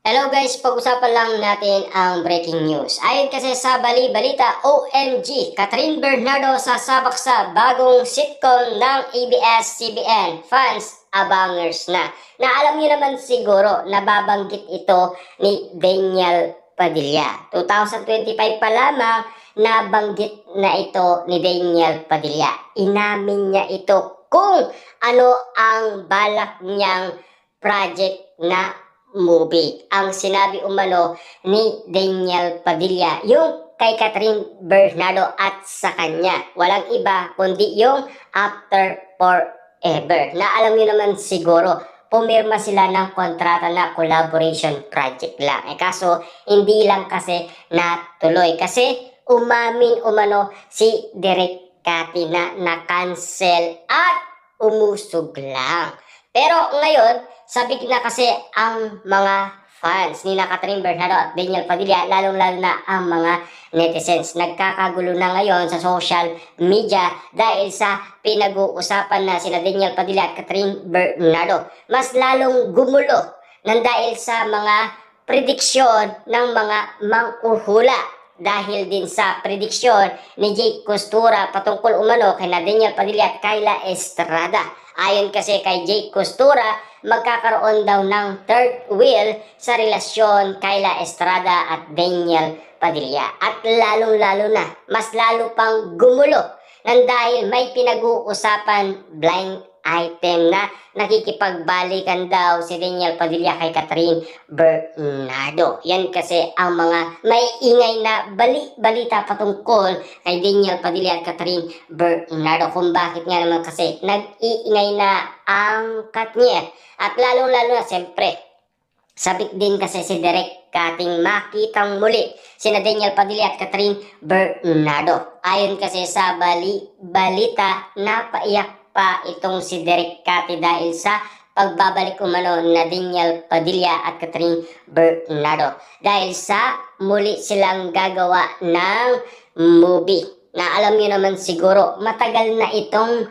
Hello guys, pag-usapan lang natin ang breaking news. Ayon kasi sa balita, OMG, Catherine Bernardo sasabak sa bagong sitcom ng ABS-CBN. Fans, abangers na. Na alam niyo naman siguro, nababanggit ito ni Daniel Padilla. 2025 pa lamang, nabanggit na ito ni Daniel Padilla. Inamin niya ito kung ano ang balak niyang project na movie. Ang sinabi umano ni Daniel Padilla, yung kay Catherine Bernardo at sa kanya. Walang iba kundi yung After Forever. Na alam niyo naman siguro, pumirma sila ng kontrata na collaboration project lang. Kaso, hindi lang kasi natuloy. Kasi umamin umano si Direk Cathy na na-cancel at umusog lang. Pero ngayon, sabik na kasi ang mga fans ni Catherine Bernardo at Daniel Padilla, lalong-lalo na ang mga netizens. Nagkakagulo na ngayon sa social media dahil sa pinag-uusapan na sina Daniel Padilla at Catherine Bernardo. Mas lalong gumulo nang dahil sa mga prediksyon ng mga manghuhula dahil din sa prediksyon ni Jake Costura patungkol umano kay Daniel Padilla at Kyla Estrada. Ayon kasi kay Jake Costura, magkakaroon daw ng third wheel sa relasyon Kyla Estrada at Daniel Padilla. At lalong-lalo na, mas lalo pang gumulo nang dahil may pinag-uusapan blind item na nakikipagbalikan daw si Daniel Padilla kay Catherine Bernardo. Yan kasi ang mga may ingay na balita patungkol kay Daniel Padilla at Catherine Bernardo. Kung bakit nga naman kasi nag-iingay na ang Katniel. At lalong-lalo na siyempre, sabik din kasi si Direk Kating makitang muli sina Daniel Padilla at Catherine Bernardo. Ayon kasi sa balita, napaiyak pa itong si Direk Cathy dahil sa pagbabalik umano na Daniel Padilla at Catherine Bernardo. Dahil sa muli silang gagawa ng movie na alam niyo naman siguro matagal na itong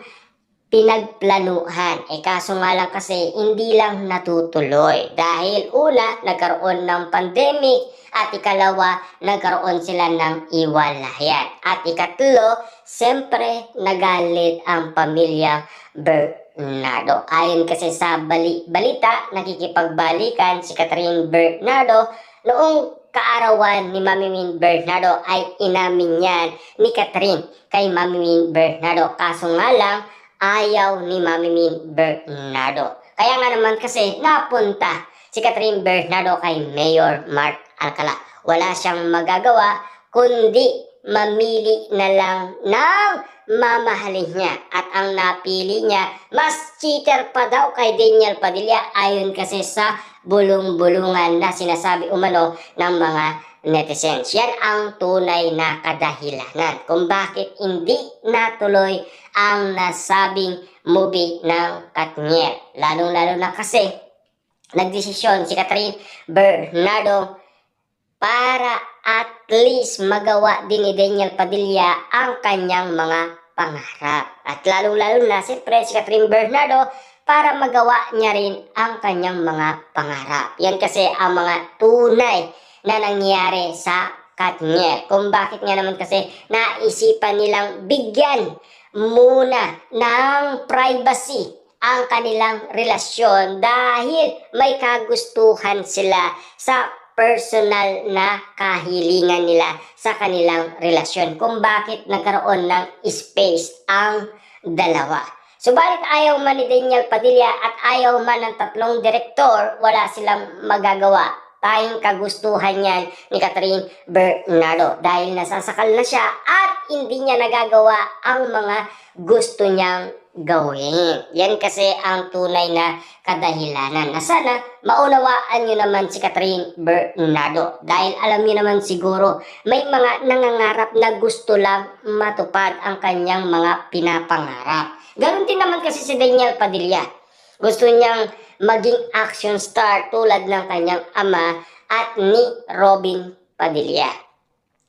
pinagplanuhan. Kaso nga lang kasi hindi lang natutuloy. Dahil una, nagkaroon ng pandemic at ikalawa, nagkaroon sila ng iwalayan. At ikatlo, siyempre nagalit ang pamilya Bernardo. Ayon kasi sa balita, nakikipagbalikan si Catherine Bernardo noong kaarawan ni Mami Min Bernardo ay inamin yan ni Catherine kay Mami Min Bernardo. Kaso nga lang, ayaw ni Mami Min Bernardo. Kaya nga naman kasi napunta si Catherine Bernardo kay Mayor Mark Alcala. Wala siyang magagawa kundi mamili na lang ng mamahalin niya. At ang napili niya, mas cheater pa daw kay Daniel Padilla ayon kasi sa bulong-bulungan na sinasabi umano ng mga netizens. Yan ang tunay na kadahilanan kung bakit hindi natuloy ang nasabing movie ng Katniel. Lalong-lalo na kasi nagdesisyon si Catherine Bernardo para at least magawa din ni Daniel Padilla ang kanyang mga pangarap. At lalong-lalo na siyempre si Catherine Bernardo para magawa niya rin ang kanyang mga pangarap. Yan kasi ang mga tunay na nangyari sa Katniel. Kung bakit nga naman kasi naisipan nilang bigyan muna ng privacy ang kanilang relasyon dahil may kagustuhan sila sa personal na kahilingan nila sa kanilang relasyon. Kung bakit nagkaroon ng space ang dalawa. Subalit ayaw man ni Daniel Padilla at ayaw man ng tatlong direktor, wala silang magagawa. Tayong kagustuhan yan ni Catherine Bernardo dahil nasasakal na siya at hindi niya nagagawa ang mga gusto niyang gawin. Yan kasi ang tunay na kadahilanan na sana maunawaan nyo naman si Catherine Bernardo dahil alam niyo naman siguro may mga nangangarap na gusto lang matupad ang kanyang mga pinapangarap. Ganon din naman kasi si Daniel Padilla. Gusto niyang maging action star tulad ng kanyang ama at ni Robin Padilla.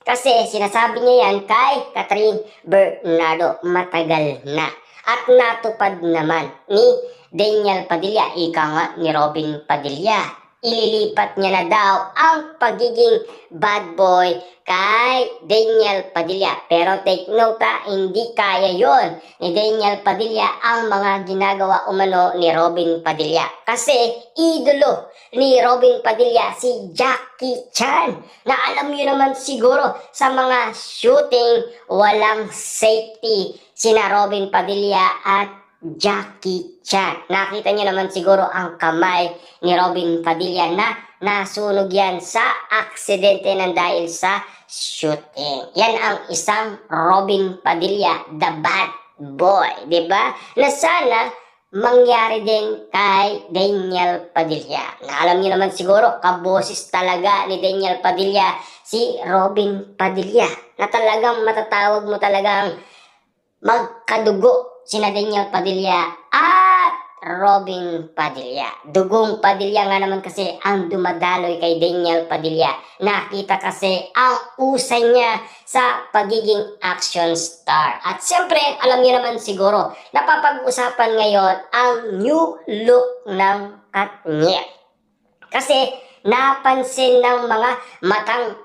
Kasi sinasabi niya yan kay Catherine Bernardo matagal na. At natupad naman ni Daniel Padilla, ika nga ni Robin Padilla. ililipat niya na daw ang pagiging bad boy kay Daniel Padilla. Pero take note hindi kaya yon ni Daniel Padilla ang mga ginagawa umano ni Robin Padilla. Kasi idolo ni Robin Padilla si Jackie Chan, na alam niyo naman siguro sa mga shooting walang safety sina Robin Padilla at Jackie Chan. Nakita niyo naman siguro ang kamay ni Robin Padilla na nasunog yan sa aksidente ng dahil sa shooting. Yan ang isang Robin Padilla, the bad boy, di ba? Na sana mangyari din kay Daniel Padilla. Na alam niyo naman siguro, kaboses talaga ni Daniel Padilla si Robin Padilla. Na talagang matatawag mo talagang magkadugo sina Daniel Padilla at Robin Padilla. Dugong Padilla nga naman kasi ang dumadaloy kay Daniel Padilla. Nakita kasi ang usay niya sa pagiging action star. At siyempre, alam niyo naman siguro, napapag-usapan ngayon ang new look ng Katniel. Kasi napansin ng mga matang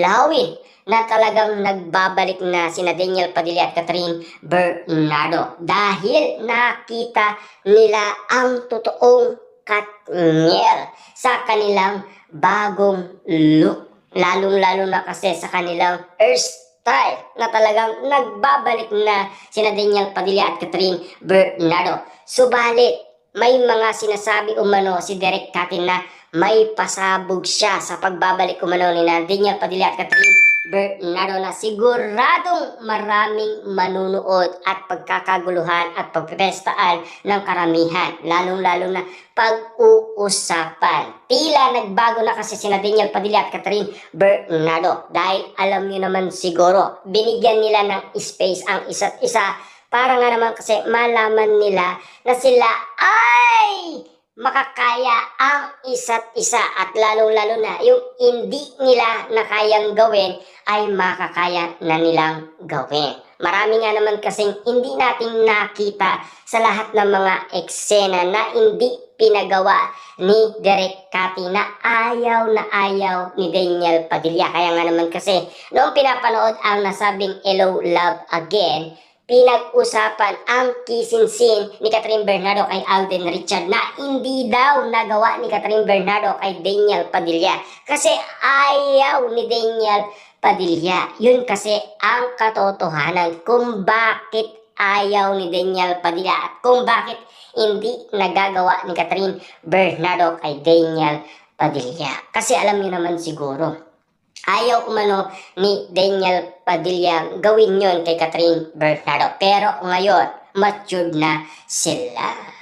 lawin na talagang nagbabalik na sina Daniel Padilla at Catherine Bernardo dahil nakita nila ang totoong Katniel sa kanilang bagong look, lalong-lalo na kasi sa kanilang hairstyle na talagang nagbabalik na sina Daniel Padilla at Catherine Bernardo. Subalit may mga sinasabi umano si Derek Catin na may pasabog siya sa pagbabalik umano ni Daniel Padilla at Catherine Bernardo, na siguradong maraming manunood at pagkakaguluhan at pagpestaan ng karamihan, lalong-lalo na pag-uusapan. Tila nagbago na kasi sina Daniel Padilla at Catherine Bernardo dahil alam niyo naman siguro, binigyan nila ng space ang isa't isa para nga naman kasi malaman nila na sila ay makakaya ang isa't isa at lalong-lalo na yung hindi nila na kayang gawin ay makakaya na nilang gawin. Marami nga naman kasing hindi natin nakita sa lahat ng mga eksena na hindi pinagawa ni Derek Cati na ayaw ni Daniel Padilla. Kaya nga naman kasi noong pinapanood ang nasabing Hello Love Again, pinag-usapan ang kissing scene ni Catherine Bernardo kay Alden Richard na hindi daw nagawa ni Catherine Bernardo kay Daniel Padilla kasi ayaw ni Daniel Padilla. Yun kasi ang katotohanan kung bakit ayaw ni Daniel Padilla at kung bakit hindi nagagawa ni Catherine Bernardo kay Daniel Padilla. Kasi alam niyo naman siguro, ayaw umano ni Daniel Padilla gawin yon kay Catherine Bernardo. Pero ngayon, matured na sila.